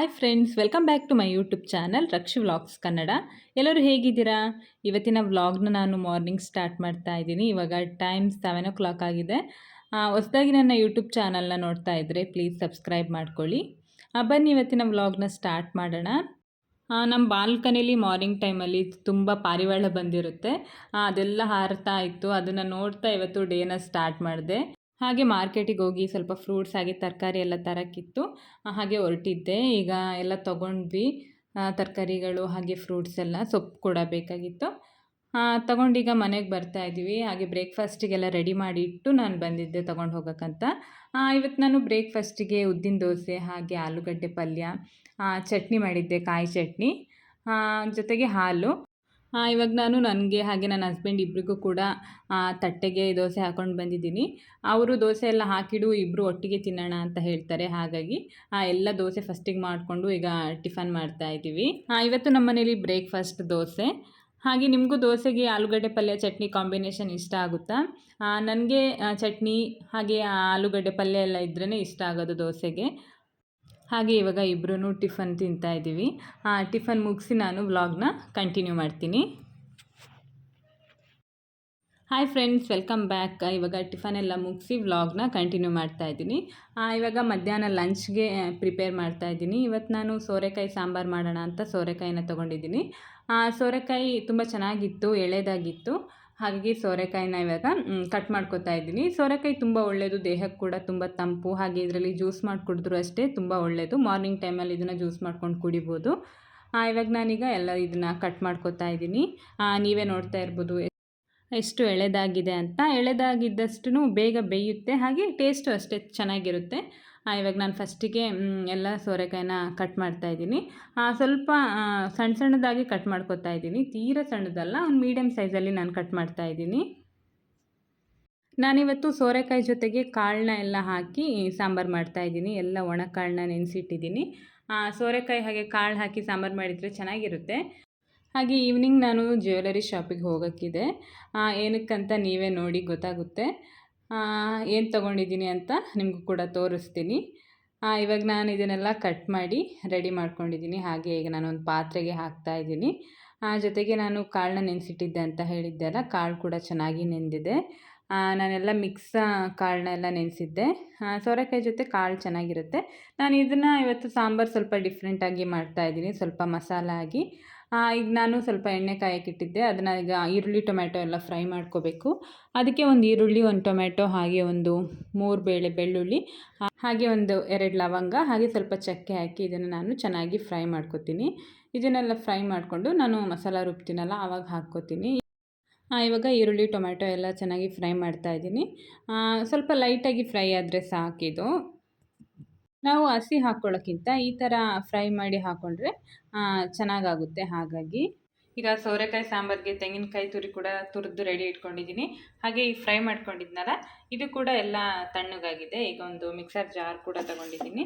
Hi friends, welcome back to my YouTube channel Rakshi vlogs Kannada. ಎಲ್ಲರೂ ಹೇಗಿದ್ದೀರಾ? ಇವತ್ತಿನ ವ್ಲಾಗ್ನ ನಾನು ಮಾರ್ನಿಂಗ್ ಸ್ಟಾರ್ಟ್ ಮಾಡ್ತಾ ಇದ್ದೀನಿ. ಇವಾಗ ಟೈಮ್ 7 o'clock ಆಗಿದೆ. ಹೊಸದಾಗಿ ನನ್ನ ಯೂಟ್ಯೂಬ್ ಚಾನಲ್ನ ನೋಡ್ತಾ ಇದ್ದರೆ ಪ್ಲೀಸ್ ಸಬ್ಸ್ಕ್ರೈಬ್ ಮಾಡ್ಕೊಳ್ಳಿ. ಬನ್ನಿ ಇವತ್ತಿನ ವ್ಲಾಗ್ನ ಸ್ಟಾರ್ಟ್ ಮಾಡೋಣ. ನಮ್ಮ ಬಾಲ್ಕನಿಲಿ ಮಾರ್ನಿಂಗ್ ಟೈಮಲ್ಲಿ ತುಂಬ ಪಾರಿವಾಳ ಬಂದಿರುತ್ತೆ. ಅದೆಲ್ಲ ಹಾರ್ತಾ ಇತ್ತು. ಅದನ್ನು ನೋಡ್ತಾ ಇವತ್ತು ಡೇನ ಸ್ಟಾರ್ಟ್ ಮಾಡಿದೆ. ಹಾಗೆ ಮಾರ್ಕೆಟಿಗೆ ಹೋಗಿ ಸ್ವಲ್ಪ ಫ್ರೂಟ್ಸ್ ಹಾಗೆ ತರಕಾರಿ ಎಲ್ಲ ತರೋಕ್ಕಿತ್ತು. ಹಾಗೆ ಹೊರಟಿದ್ದೆ. ಈಗ ಎಲ್ಲ ತೊಗೊಂಡ್ವಿ, ತರಕಾರಿಗಳು ಹಾಗೆ ಫ್ರೂಟ್ಸ್ ಎಲ್ಲ, ಸೊಪ್ಪು ಕೂಡ ಬೇಕಾಗಿತ್ತು. ತೊಗೊಂಡೀಗ ಮನೆಗೆ ಬರ್ತಾ ಇದ್ದೀವಿ. ಹಾಗೆ ಬ್ರೇಕ್ಫಾಸ್ಟಿಗೆಲ್ಲ ರೆಡಿ ಮಾಡಿ ಇಟ್ಟು ನಾನು ಬಂದಿದ್ದೆ ತೊಗೊಂಡು ಹೋಗೋಕ್ಕಂತ. ಇವತ್ತು ನಾನು ಬ್ರೇಕ್ಫಾಸ್ಟಿಗೆ ಉದ್ದಿನ ದೋಸೆ ಹಾಗೆ ಆಲೂಗಡ್ಡೆ ಪಲ್ಯ, ಚಟ್ನಿ ಮಾಡಿದ್ದೆ, ಕಾಯಿ ಚಟ್ನಿ, ಜೊತೆಗೆ ಹಾಲು. ಇವಾಗ ನಾನು ನನಗೆ ಹಾಗೆ ನನ್ನ ಹಸ್ಬೆಂಡ್ ಇಬ್ಬರಿಗೂ ಕೂಡ ತಟ್ಟೆಗೆ ದೋಸೆ ಹಾಕ್ಕೊಂಡು ಬಂದಿದ್ದೀನಿ. ಅವರು ದೋಸೆ ಎಲ್ಲ ಹಾಕಿಡು ಇಬ್ಬರು ಒಟ್ಟಿಗೆ ತಿನ್ನೋಣ ಅಂತ ಹೇಳ್ತಾರೆ. ಹಾಗಾಗಿ ಎಲ್ಲ ದೋಸೆ ಫಸ್ಟಿಗೆ ಮಾಡಿಕೊಂಡು ಈಗ ಟಿಫನ್ ಮಾಡ್ತಾ ಇದ್ದೀವಿ. ಇವತ್ತು ನಮ್ಮ ಮನೇಲಿ ಬ್ರೇಕ್ಫಾಸ್ಟ್ ದೋಸೆ. ಹಾಗೆ ನಿಮಗೂ ದೋಸೆಗೆ ಆಲೂಗಡ್ಡೆ ಪಲ್ಯ ಚಟ್ನಿ ಕಾಂಬಿನೇಷನ್ ಇಷ್ಟ ಆಗುತ್ತಾ? ನನಗೆ ಚಟ್ನಿ ಹಾಗೆ ಆಲೂಗಡ್ಡೆ ಪಲ್ಯ ಎಲ್ಲ ಇದ್ರೇ ಇಷ್ಟ ಆಗೋದು ದೋಸೆಗೆ. ಹಾಗೆ ಇವಾಗ ಇಬ್ಬರೂ ಟಿಫನ್ ತಿಂತಾ ಇದ್ದೀವಿ. ಟಿಫನ್ ಮುಗಿಸಿ ನಾನು ವ್ಲಾಗ್ನ ಕಂಟಿನ್ಯೂ ಮಾಡ್ತೀನಿ. Hi friends, welcome back. ಇವಾಗ ಟಿಫನ್ ಎಲ್ಲ ಮುಗಿಸಿ ವ್ಲಾಗ್ನ ಕಂಟಿನ್ಯೂ ಮಾಡ್ತಾ ಇದ್ದೀನಿ. ಇವಾಗ ಮಧ್ಯಾಹ್ನ ಲಂಚ್ಗೆ ಪ್ರಿಪೇರ್ ಮಾಡ್ತಾ ಇದ್ದೀನಿ. ಇವತ್ತು ನಾನು ಸೋರೆಕಾಯಿ ಸಾಂಬಾರು ಮಾಡೋಣ ಅಂತ ಸೋರೆಕಾಯಿನ ತೊಗೊಂಡಿದ್ದೀನಿ. ಸೋರೆಕಾಯಿ ತುಂಬ ಚೆನ್ನಾಗಿತ್ತು, ಎಳೆದಾಗಿತ್ತು. ಹಾಗಾಗಿ ಸೋರೆಕಾಯಿನ ಇವಾಗ ಕಟ್ ಮಾಡ್ಕೊತಾ ಇದ್ದೀನಿ. ಸೋರೆಕಾಯಿ ತುಂಬ ಒಳ್ಳೆಯದು, ದೇಹಕ್ಕೆ ಕೂಡ ತುಂಬ ತಂಪು. ಹಾಗೆ ಇದರಲ್ಲಿ ಜ್ಯೂಸ್ ಮಾಡಿ ಕುಡಿದ್ರೂ ಅಷ್ಟೇ ತುಂಬ ಒಳ್ಳೆಯದು. ಮಾರ್ನಿಂಗ್ ಟೈಮಲ್ಲಿ ಇದನ್ನು ಜ್ಯೂಸ್ ಮಾಡ್ಕೊಂಡು ಕುಡಿಬೋದು. ಇವಾಗ ನಾನೀಗ ಎಲ್ಲ ಇದನ್ನು ಕಟ್ ಮಾಡ್ಕೊತಾ ಇದ್ದೀನಿ. ನೀವೇ ನೋಡ್ತಾ ಇರ್ಬೋದು ಎಷ್ಟು ಎಳೆದಾಗಿದೆ ಅಂತ. ಎಳೆದಾಗಿದ್ದಷ್ಟು ಬೇಗ ಬೇಯುತ್ತೆ, ಹಾಗೆ ಟೇಸ್ಟು ಅಷ್ಟೇ ಚೆನ್ನಾಗಿರುತ್ತೆ. ಇವಾಗ ನಾನು ಫಸ್ಟಿಗೆ ಎಲ್ಲ ಸೋರೆಕಾಯಿನ ಕಟ್ ಮಾಡ್ತಾಯಿದ್ದೀನಿ. ಸ್ವಲ್ಪ ಸಣ್ಣ ಸಣ್ಣದಾಗಿ ಕಟ್ ಮಾಡ್ಕೊತಾ ಇದ್ದೀನಿ, ತೀರ ಸಣ್ಣದಲ್ಲ, ಒಂದು ಮೀಡಿಯಮ್ ಸೈಜಲ್ಲಿ ನಾನು ಕಟ್ ಮಾಡ್ತಾಯಿದ್ದೀನಿ. ನಾನಿವತ್ತು ಸೋರೆಕಾಯಿ ಜೊತೆಗೆ ಕಾಳನ್ನ ಎಲ್ಲ ಹಾಕಿ ಸಾಂಬಾರು ಮಾಡ್ತಾಯಿದ್ದೀನಿ. ಎಲ್ಲ ಒಣ ಕಾಳನ್ನ ನೆನೆಸಿಟ್ಟಿದ್ದೀನಿ. ಸೋರೆಕಾಯಿ ಹಾಗೆ ಕಾಳು ಹಾಕಿ ಸಾಂಬಾರು ಮಾಡಿದರೆ ಚೆನ್ನಾಗಿರುತ್ತೆ. ಹಾಗೆ ಈವ್ನಿಂಗ್ ನಾನು ಜ್ಯುವೆಲರಿ ಶಾಪಿಗೆ ಹೋಗೋಕ್ಕಿದೆ. ಏನಕ್ಕಂತ ನೀವೇ ನೋಡಿ ಗೊತ್ತಾಗುತ್ತೆ. ಏನು ತೊಗೊಂಡಿದ್ದೀನಿ ಅಂತ ನಿಮಗೂ ಕೂಡ ತೋರಿಸ್ತೀನಿ. ಇವಾಗ ನಾನು ಇದನ್ನೆಲ್ಲ ಕಟ್ ಮಾಡಿ ರೆಡಿ ಮಾಡ್ಕೊಂಡಿದ್ದೀನಿ. ಹಾಗೆ ಈಗ ನಾನು ಒಂದು ಪಾತ್ರೆಗೆ ಹಾಕ್ತಾಯಿದ್ದೀನಿ. ಜೊತೆಗೆ ನಾನು ಕಾಳನ್ನ ನೆನೆಸಿಟ್ಟಿದ್ದೆ ಅಂತ ಹೇಳಿದ್ದೆ ಅಲ್ಲ, ಕಾಳು ಕೂಡ ಚೆನ್ನಾಗಿ ನೆಂದಿದೆ. ನಾನೆಲ್ಲ ಮಿಕ್ಸ್ ಕಾಳನ್ನ ಎಲ್ಲ ನೆನೆಸಿದ್ದೆ. ಸೋರೆಕಾಯಿ ಜೊತೆ ಕಾಳು ಚೆನ್ನಾಗಿರುತ್ತೆ. ನಾನು ಇದನ್ನು ಇವತ್ತು ಸಾಂಬಾರು ಸ್ವಲ್ಪ ಡಿಫ್ರೆಂಟಾಗಿ ಮಾಡ್ತಾಯಿದ್ದೀನಿ, ಸ್ವಲ್ಪ ಮಸಾಲ ಆಗಿ. ಈಗ ನಾನು ಸ್ವಲ್ಪ ಎಣ್ಣೆ ಕಾಯಕ್ಕಿಟ್ಟಿದ್ದೆ. ಅದನ್ನು ಈಗ ಈರುಳ್ಳಿ ಟೊಮೆಟೊ ಎಲ್ಲ ಫ್ರೈ ಮಾಡ್ಕೋಬೇಕು. ಅದಕ್ಕೆ ಒಂದು ಈರುಳ್ಳಿ, ಒಂದು ಟೊಮೆಟೊ, ಹಾಗೆ ಒಂದು 3 ಬೇಳೆ ಬೆಳ್ಳುಳ್ಳಿ, ಹಾಗೆ ಒಂದು 2 ಲವಂಗ, ಹಾಗೆ ಸ್ವಲ್ಪ ಚಕ್ಕೆ ಹಾಕಿ ಇದನ್ನು ನಾನು ಚೆನ್ನಾಗಿ ಫ್ರೈ ಮಾಡ್ಕೊತೀನಿ. ಇದನ್ನೆಲ್ಲ ಫ್ರೈ ಮಾಡಿಕೊಂಡು ನಾನು ಮಸಾಲ ರುಬ್ತೀನಲ್ಲ ಆವಾಗ ಹಾಕ್ಕೋತೀನಿ. ಇವಾಗ ಈರುಳ್ಳಿ ಟೊಮೆಟೊ ಎಲ್ಲ ಚೆನ್ನಾಗಿ ಫ್ರೈ ಮಾಡ್ತಾಯಿದ್ದೀನಿ. ಸ್ವಲ್ಪ ಲೈಟಾಗಿ ಫ್ರೈ ಆದರೆ ಸಾಕಿದು. ನಾವು ಹಸಿ ಹಾಕ್ಕೊಳ್ಳೋಕ್ಕಿಂತ ಈ ಥರ ಫ್ರೈ ಮಾಡಿ ಹಾಕ್ಕೊಂಡ್ರೆ ಚೆನ್ನಾಗಾಗುತ್ತೆ. ಹಾಗಾಗಿ ಈಗ ಸೋರೆಕಾಯಿ ಸಾಂಬಾರಿಗೆ ತೆಂಗಿನಕಾಯಿ ತುರಿ ಕೂಡ ತುರಿದು ರೆಡಿ ಇಟ್ಕೊಂಡಿದ್ದೀನಿ. ಹಾಗೆ ಈ ಫ್ರೈ ಮಾಡ್ಕೊಂಡಿದ್ನಲ್ಲ, ಇದು ಕೂಡ ಎಲ್ಲ ತಣ್ಣಗಾಗಿದೆ. ಈಗ ಒಂದು ಮಿಕ್ಸರ್ ಜಾರ್ ಕೂಡ ತಗೊಂಡಿದ್ದೀನಿ.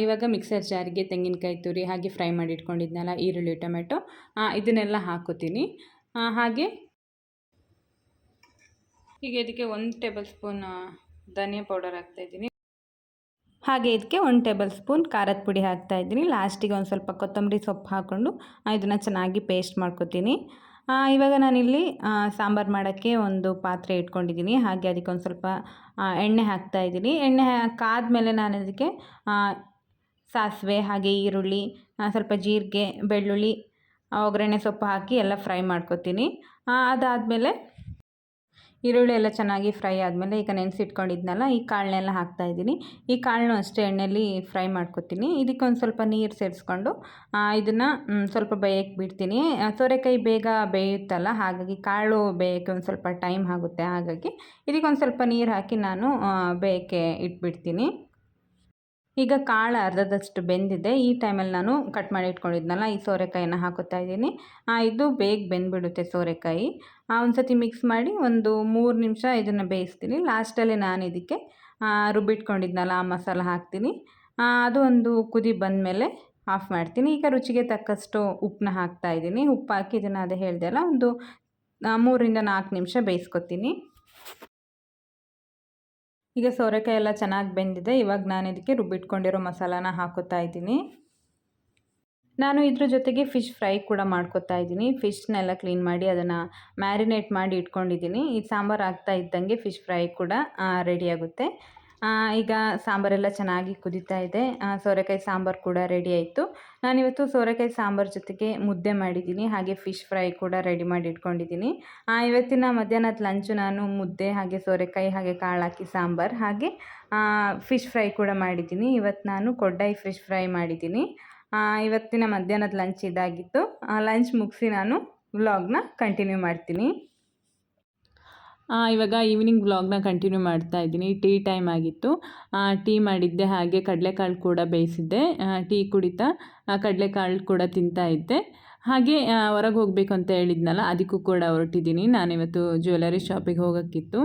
ಇವಾಗ ಮಿಕ್ಸರ್ ಜಾರಿಗೆ ತೆಂಗಿನಕಾಯಿ ತುರಿ ಹಾಗೆ ಫ್ರೈ ಮಾಡಿ ಇಟ್ಕೊಂಡಿದ್ನಲ್ಲ ಈರುಳ್ಳಿ ಟೊಮೆಟೊ, ಇದನ್ನೆಲ್ಲ ಹಾಕೋತೀನಿ. ಹಾಗೆ ಈಗ ಇದಕ್ಕೆ 1 ಟೇಬಲ್ ಸ್ಪೂನ್ ಧನಿಯಾ ಪೌಡರ್ ಹಾಕ್ತಾಯಿದ್ದೀನಿ. ಹಾಗೆ ಇದಕ್ಕೆ 1 ಟೇಬಲ್ ಸ್ಪೂನ್ ಖಾರದ ಪುಡಿ ಹಾಕ್ತಾಯಿದ್ದೀನಿ. ಲಾಸ್ಟಿಗೆ ಒಂದು ಸ್ವಲ್ಪ ಕೊತ್ತಂಬರಿ ಸೊಪ್ಪು ಹಾಕ್ಕೊಂಡು ಇದನ್ನು ಚೆನ್ನಾಗಿ ಪೇಸ್ಟ್ ಮಾಡ್ಕೊತೀನಿ. ಇವಾಗ ನಾನಿಲ್ಲಿ ಸಾಂಬಾರು ಮಾಡೋಕ್ಕೆ ಒಂದು ಪಾತ್ರೆ ಇಟ್ಕೊಂಡಿದ್ದೀನಿ. ಹಾಗೆ ಅದಕ್ಕೆ ಒಂದು ಸ್ವಲ್ಪ ಎಣ್ಣೆ ಹಾಕ್ತಾಯಿದ್ದೀನಿ. ಎಣ್ಣೆ ಕಾದ್ಮೇಲೆ ನಾನು ಅದಕ್ಕೆ ಸಾಸಿವೆ ಹಾಗೆ ಈರುಳ್ಳಿ, ಸ್ವಲ್ಪ ಜೀರಿಗೆ, ಬೆಳ್ಳುಳ್ಳಿ, ಒಗ್ಗರಣೆ ಸೊಪ್ಪು ಹಾಕಿ ಎಲ್ಲ ಫ್ರೈ ಮಾಡ್ಕೊತೀನಿ. ಅದಾದಮೇಲೆ ಈರುಳ್ಳಿ ಎಲ್ಲ ಚೆನ್ನಾಗಿ ಫ್ರೈ ಆದಮೇಲೆ ಈಗ ನೆನೆಸಿಟ್ಕೊಂಡಿದ್ನಲ್ಲ ಈ ಕಾಳನ್ನೆಲ್ಲ ಹಾಕ್ತಾಯಿದ್ದೀನಿ. ಈ ಕಾಳನ್ನು ಅಷ್ಟೇ ಎಣ್ಣೆಯಲ್ಲಿ ಫ್ರೈ ಮಾಡ್ಕೊತೀನಿ. ಇದಕ್ಕೆ ಒಂದು ಸ್ವಲ್ಪ ನೀರು ಸೇರಿಸ್ಕೊಂಡು ಇದನ್ನು ಸ್ವಲ್ಪ ಬೇಯಕ್ಕೆ ಬಿಡ್ತೀನಿ. ಸೋರೆಕಾಯಿ ಬೇಗ ಬೇಯುತ್ತಲ್ಲ, ಹಾಗಾಗಿ ಕಾಳು ಬೇಯೋಕ್ಕೆ ಒಂದು ಸ್ವಲ್ಪ ಟೈಮ್ ಆಗುತ್ತೆ. ಹಾಗಾಗಿ ಇದಕ್ಕೆ ಒಂದು ಸ್ವಲ್ಪ ನೀರು ಹಾಕಿ ನಾನು ಬೇಯಕ್ಕೆ ಇಟ್ಬಿಡ್ತೀನಿ. ಈಗ ಕಾಳು ಅರ್ಧದಷ್ಟು ಬೆಂದಿದೆ. ಈ ಟೈಮಲ್ಲಿ ನಾನು ಕಟ್ ಮಾಡಿ ಇಟ್ಕೊಂಡಿದ್ನಲ್ಲ ಈ ಸೋರೆಕಾಯಿನ ಹಾಕೋತಾ ಇದ್ದೀನಿ. ಇದು ಬೇಗ ಬೆಂದ್ಬಿಡುತ್ತೆ ಸೋರೆಕಾಯಿ. ಒಂದು ಸತಿ ಮಿಕ್ಸ್ ಮಾಡಿ ಒಂದು 3 ನಿಮಿಷ ಇದನ್ನು ಬೇಯಿಸ್ತೀನಿ. ಲಾಸ್ಟಲ್ಲಿ ನಾನು ಇದಕ್ಕೆ ರುಬ್ಬಿಟ್ಕೊಂಡಿದ್ನಲ್ಲ ಆ ಮಸಾಲ ಹಾಕ್ತೀನಿ. ಅದು ಒಂದು ಕುದಿ ಬಂದಮೇಲೆ ಆಫ್ ಮಾಡ್ತೀನಿ. ಈಗ ರುಚಿಗೆ ತಕ್ಕಷ್ಟು ಉಪ್ಪನ್ನ ಹಾಕ್ತಾಯಿದ್ದೀನಿ. ಉಪ್ಪು ಹಾಕಿ ಇದನ್ನು ಅದೇ ಹೇಳಿದೆ ಅಲ್ಲ, ಒಂದು 3 ರಿಂದ 4 ನಿಮಿಷ ಬೇಯಿಸ್ಕೊತೀನಿ. ಈಗ ಸೋರೆಕಾಯಿ ಎಲ್ಲ ಚೆನ್ನಾಗಿ ಬೆಂದಿದೆ. ಇವಾಗ ನಾನು ಇದಕ್ಕೆ ರುಬ್ಬಿಟ್ಕೊಂಡಿರೋ ಮಸಾಲಾನ ಹಾಕೋತಾ ಇದ್ದೀನಿ. ನಾನು ಇದ್ರ ಜೊತೆಗೆ ಫಿಶ್ ಫ್ರೈ ಕೂಡ ಮಾಡ್ಕೊತಾ ಇದ್ದೀನಿ. ಫಿಶ್ನೆಲ್ಲ ಕ್ಲೀನ್ ಮಾಡಿ ಅದನ್ನು ಮ್ಯಾರಿನೇಟ್ ಮಾಡಿ ಇಟ್ಕೊಂಡಿದ್ದೀನಿ. ಈ ಸಾಂಬಾರು ಆಗ್ತಾ ಇದ್ದಂಗೆ ಫಿಶ್ ಫ್ರೈ ಕೂಡ ರೆಡಿಯಾಗುತ್ತೆ. ಈಗ ಸಾಂಬಾರೆಲ್ಲ ಚೆನ್ನಾಗಿ ಕುದೀತಾ ಇದೆ. ಸೋರೆಕಾಯಿ ಸಾಂಬಾರು ಕೂಡ ರೆಡಿ ಆಯಿತು. ನಾನಿವತ್ತು ಸೋರೆಕಾಯಿ ಸಾಂಬಾರು ಜೊತೆಗೆ ಮುದ್ದೆ ಮಾಡಿದ್ದೀನಿ, ಹಾಗೆ ಫಿಶ್ ಫ್ರೈ ಕೂಡ ರೆಡಿ ಮಾಡಿ ಇಟ್ಕೊಂಡಿದ್ದೀನಿ. ಇವತ್ತಿನ ಮಧ್ಯಾಹ್ನದ ಲಂಚು ನಾನು ಮುದ್ದೆ, ಹಾಗೆ ಸೋರೆಕಾಯಿ, ಹಾಗೆ ಕಾಳು ಹಾಕಿ ಸಾಂಬಾರು, ಹಾಗೆ ಫಿಶ್ ಫ್ರೈ ಕೂಡ ಮಾಡಿದ್ದೀನಿ. ಇವತ್ತು ನಾನು ಕೊಡ್ಡಾಯಿ ಫಿಶ್ ಫ್ರೈ ಮಾಡಿದ್ದೀನಿ. ಇವತ್ತಿನ ಮಧ್ಯಾಹ್ನದ ಲಂಚ್ ಇದಾಗಿತ್ತು. ಲಂಚ್ ಮುಗಿಸಿ ನಾನು ವ್ಲಾಗ್ನ ಕಂಟಿನ್ಯೂ ಮಾಡ್ತೀನಿ. ಇವಾಗ ಈವ್ನಿಂಗ್ ವ್ಲಾಗ್ನ ಕಂಟಿನ್ಯೂ ಮಾಡ್ತಾ ಇದ್ದೀನಿ. ಟೀ ಟೈಮ್ ಆಗಿತ್ತು. ಟೀ ಮಾಡಿದ್ದೆ, ಹಾಗೆ ಕಡಲೆಕಾಳು ಕೂಡ ಬೇಯಿಸಿದ್ದೆ. ಟೀ ಕುಡಿತಾ ಕಡಲೆಕಾಳು ಕೂಡ ತಿಂತಾ ಇದ್ದೆ. ಹಾಗೆ ಹೊರಗೆ ಹೋಗಬೇಕು ಅಂತ ಹೇಳಿದ್ನಲ್ಲ, ಅದಕ್ಕೂ ಕೂಡ ಹೊರಟಿದ್ದೀನಿ. ನಾನಿವತ್ತು ಜ್ಯುವೆಲರಿ ಶಾಪಿಗೆ ಹೋಗೋಕ್ಕಿತ್ತು.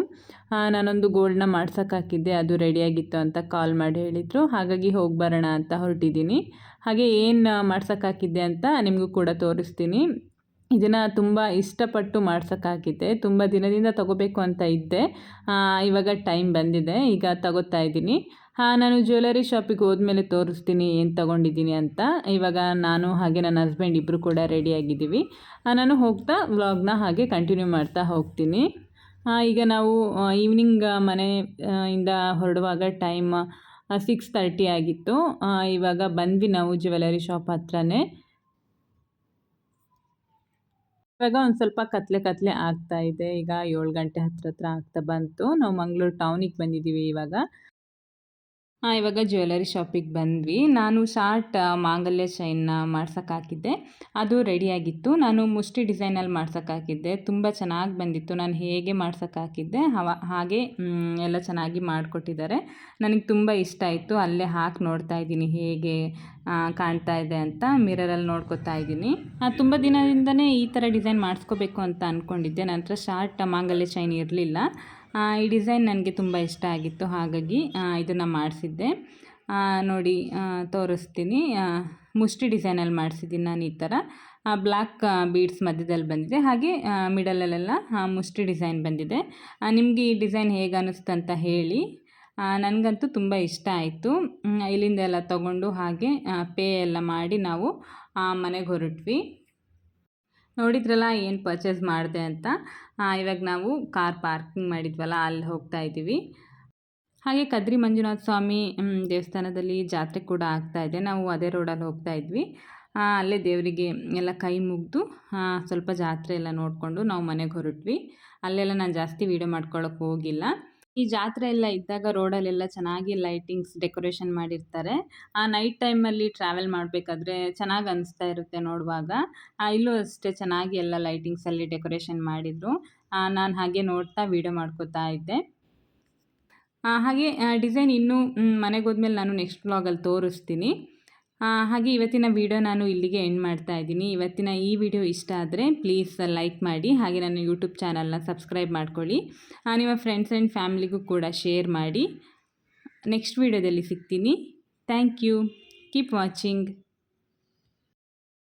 ನಾನೊಂದು ಗೋಲ್ಡ್ನ ಮಾಡ್ಸೋಕ್ಕಾಕಿದ್ದೆ, ಅದು ರೆಡಿಯಾಗಿತ್ತು ಅಂತ ಕಾಲ್ ಮಾಡಿ ಹೇಳಿದರು. ಹಾಗಾಗಿ ಹೋಗಿ ಬರೋಣ ಅಂತ ಹೊರಟಿದ್ದೀನಿ. ಹಾಗೆ ಏನು ಮಾಡ್ಸೋಕ್ಕಾಕಿದ್ದೆ ಅಂತ ನಿಮಗೂ ಕೂಡ ತೋರಿಸ್ತೀನಿ. ಇದನ್ನು ತುಂಬ ಇಷ್ಟಪಟ್ಟು ಮಾಡ್ಸೋಕ್ಕಾಗಿದ್ದೆ. ತುಂಬ ದಿನದಿಂದ ತಗೋಬೇಕು ಅಂತ ಇದ್ದೆ. ಇವಾಗ ಟೈಮ್ ಬಂದಿದೆ, ಈಗ ತಗೋತಾ ಇದ್ದೀನಿ. ನಾನು ಜ್ಯುವೆಲರಿ ಶಾಪಿಗೆ ಹೋದ್ಮೇಲೆ ತೋರಿಸ್ತೀನಿ ಏನು ತೊಗೊಂಡಿದ್ದೀನಿ ಅಂತ. ಇವಾಗ ನಾನು ಹಾಗೆ ನನ್ನ ಹಸ್ಬೆಂಡ್ ಇಬ್ಬರು ಕೂಡ ರೆಡಿಯಾಗಿದ್ದೀವಿ. ನಾನು ಹೋಗ್ತಾ ವ್ಲಾಗ್ನ ಹಾಗೆ ಕಂಟಿನ್ಯೂ ಮಾಡ್ತಾ ಹೋಗ್ತೀನಿ. ಈಗ ನಾವು ಈವ್ನಿಂಗ್ ಮನೆಯಿಂದ ಹೊರಡುವಾಗ ಟೈಮ್ 6:30 ಆಗಿತ್ತು. ಇವಾಗ ಬಂದ್ವಿ ನಾವು ಜ್ಯುವೆಲರಿ ಶಾಪ್ ಹತ್ರನೇ. ಇವಾಗ ಒಂದು ಸ್ವಲ್ಪ ಕತ್ಲೆ ಆಗ್ತಾ ಇದೆ. ಈಗ 7 ಗಂಟೆ ಹತ್ರ ಆಗ್ತಾ ಬಂತು. ನಾವು ಮಂಗಳೂರು ಟೌನಿಗೆ ಬಂದಿದ್ದೀವಿ ಇವಾಗ. ಇವಾಗ ಜ್ಯುವೆಲರಿ ಶಾಪಿಗೆ ಬಂದ್ವಿ. ನಾನು ಶಾರ್ಟ್ ಮಾಂಗಲ್ಯ ಚೈನ್ನ ಮಾಡ್ಸೋಕ್ಕಾಕಿದ್ದೆ, ಅದು ರೆಡಿಯಾಗಿತ್ತು. ನಾನು ಮುಷ್ಟಿ ಡಿಸೈನಲ್ಲಿ ಮಾಡ್ಸೋಕ್ಕಾಕಿದ್ದೆ, ತುಂಬ ಚೆನ್ನಾಗಿ ಬಂದಿತ್ತು. ನಾನು ಹೇಗೆ ಮಾಡ್ಸೋಕ್ಕಾಕಿದ್ದೆ ಹಾಗೆ ಎಲ್ಲ ಚೆನ್ನಾಗಿ ಮಾಡಿಕೊಟ್ಟಿದ್ದಾರೆ. ನನಗೆ ತುಂಬ ಇಷ್ಟ ಆಯಿತು. ಅಲ್ಲೇ ಹಾಕಿ ನೋಡ್ತಾ ಇದ್ದೀನಿ ಹೇಗೆ ಕಾಣ್ತಾ ಇದೆ ಅಂತ. ಮಿರರಲ್ಲಿ ನೋಡ್ಕೊತಾ ಇದ್ದೀನಿ. ತುಂಬ ದಿನದಿಂದನೇ ಈ ಥರ ಡಿಸೈನ್ ಮಾಡಿಸ್ಕೋಬೇಕು ಅಂತ ಅಂದ್ಕೊಂಡಿದ್ದೆ. ನನ್ನ ಹತ್ರ ಶಾರ್ಟ್ ಮಾಂಗಲ್ಯ ಚೈನ್ ಇರಲಿಲ್ಲ. ಈ ಡಿಸೈನ್ ನನಗೆ ತುಂಬ ಇಷ್ಟ ಆಗಿತ್ತು, ಹಾಗಾಗಿ ಇದನ್ನು ಮಾಡಿಸಿದ್ದೆ. ನೋಡಿ ತೋರಿಸ್ತೀನಿ. ಮುಷ್ಟಿ ಡಿಸೈನಲ್ಲಿ ಮಾಡಿಸಿದ್ದೀನಿ ನಾನು. ಈ ಥರ ಬ್ಲ್ಯಾಕ್ ಬೀಡ್ಸ್ ಮಧ್ಯದಲ್ಲಿ ಬಂದಿದೆ, ಹಾಗೆ ಮಿಡಲಲ್ಲೆಲ್ಲ ಮುಷ್ಟಿ ಡಿಸೈನ್ ಬಂದಿದೆ. ನಿಮಗೆ ಈ ಡಿಸೈನ್ ಹೇಗೆ ಅನ್ನಿಸ್ತು ಅಂತ ಹೇಳಿ. ನನಗಂತೂ ತುಂಬ ಇಷ್ಟ ಆಯಿತು. ಇಲ್ಲಿಂದ ಎಲ್ಲ ತೊಗೊಂಡು ಹಾಗೆ ಪೇ ಎಲ್ಲ ಮಾಡಿ ನಾವು ಮನೆಗೆ ಹೊರಟ್ವಿ. ನೋಡಿದ್ರಲ್ಲ ಏನು ಪರ್ಚೇಸ್ ಮಾಡಿದೆ ಅಂತ. ಇವಾಗ ನಾವು ಕಾರ್ ಪಾರ್ಕಿಂಗ್ ಮಾಡಿದ್ವಲ್ಲ, ಅಲ್ಲಿ ಹೋಗ್ತಾ ಇದ್ದೀವಿ. ಹಾಗೆ ಕದ್ರಿ ಮಂಜುನಾಥ ಸ್ವಾಮಿ ದೇವಸ್ಥಾನದಲ್ಲಿ ಜಾತ್ರೆ ಕೂಡ ಆಗ್ತಾಯಿದೆ. ನಾವು ಅದೇ ರೋಡಲ್ಲಿ ಹೋಗ್ತಾ ಇದ್ವಿ. ಅಲ್ಲೇ ದೇವರಿಗೆ ಎಲ್ಲ ಕೈ ಮುಗಿದು ಸ್ವಲ್ಪ ಜಾತ್ರೆ ಎಲ್ಲ ನೋಡಿಕೊಂಡು ನಾವು ಮನೆಗೆ ಹೊರಟ್ವಿ. ಅಲ್ಲೆಲ್ಲ ನಾನು ಜಾಸ್ತಿ ವೀಡಿಯೋ ಮಾಡ್ಕೊಳ್ಳೋಕೆ ಹೋಗಿಲ್ಲ. ಈ ಜಾತ್ರೆ ಎಲ್ಲ ಇದ್ದಾಗ ರೋಡಲ್ಲೆಲ್ಲ ಚೆನ್ನಾಗಿ ಲೈಟಿಂಗ್ಸ್ ಡೆಕೋರೇಷನ್ ಮಾಡಿರ್ತಾರೆ. ಆ ನೈಟ್ ಟೈಮಲ್ಲಿ ಟ್ರಾವೆಲ್ ಮಾಡಬೇಕಾದ್ರೆ ಚೆನ್ನಾಗಿ ಅನಿಸ್ತಾ ಇರುತ್ತೆ ನೋಡುವಾಗ. ಇಲ್ಲೂ ಅಷ್ಟೇ ಚೆನ್ನಾಗಿ ಎಲ್ಲ ಲೈಟಿಂಗ್ಸಲ್ಲಿ ಡೆಕೋರೇಷನ್ ಮಾಡಿದರು. ನಾನು ಹಾಗೆ ನೋಡ್ತಾ ವೀಡಿಯೋ ಮಾಡ್ಕೋತಾ ಇದ್ದೆ. ಹಾಗೆ ಡಿಸೈನ್ ಇನ್ನೂ ಮನೆಗೆ ಹೋದ್ಮೇಲೆ ನಾನು ನೆಕ್ಸ್ಟ್ ವ್ಲಾಗಲ್ಲಿ ತೋರಿಸ್ತೀನಿ. ಹಾಗೆ ಇವತ್ತಿನ ವಿಡಿಯೋ ನಾನು ಇಲ್ಲಿಗೆ ಎಂಡ್ ಮಾಡ್ತಾ ಇದ್ದೀನಿ. ಇವತ್ತಿನ ಈ ವಿಡಿಯೋ ಇಷ್ಟ ಆದರೆ ಪ್ಲೀಸ್ ಲೈಕ್ ಮಾಡಿ, ಹಾಗೆ ನನ್ನ ಯೂಟ್ಯೂಬ್ ಚಾನಲ್ನ ಸಬ್ಸ್ಕ್ರೈಬ್ ಮಾಡ್ಕೊಳ್ಳಿ. ನಿಮ್ಮ ಫ್ರೆಂಡ್ಸ್ ಆ್ಯಂಡ್ ಫ್ಯಾಮಿಲಿಗೂ ಕೂಡ ಶೇರ್ ಮಾಡಿ. ನೆಕ್ಸ್ಟ್ ವಿಡಿಯೋದಲ್ಲಿ ಸಿಗ್ತೀನಿ. Thank you. Keep watching.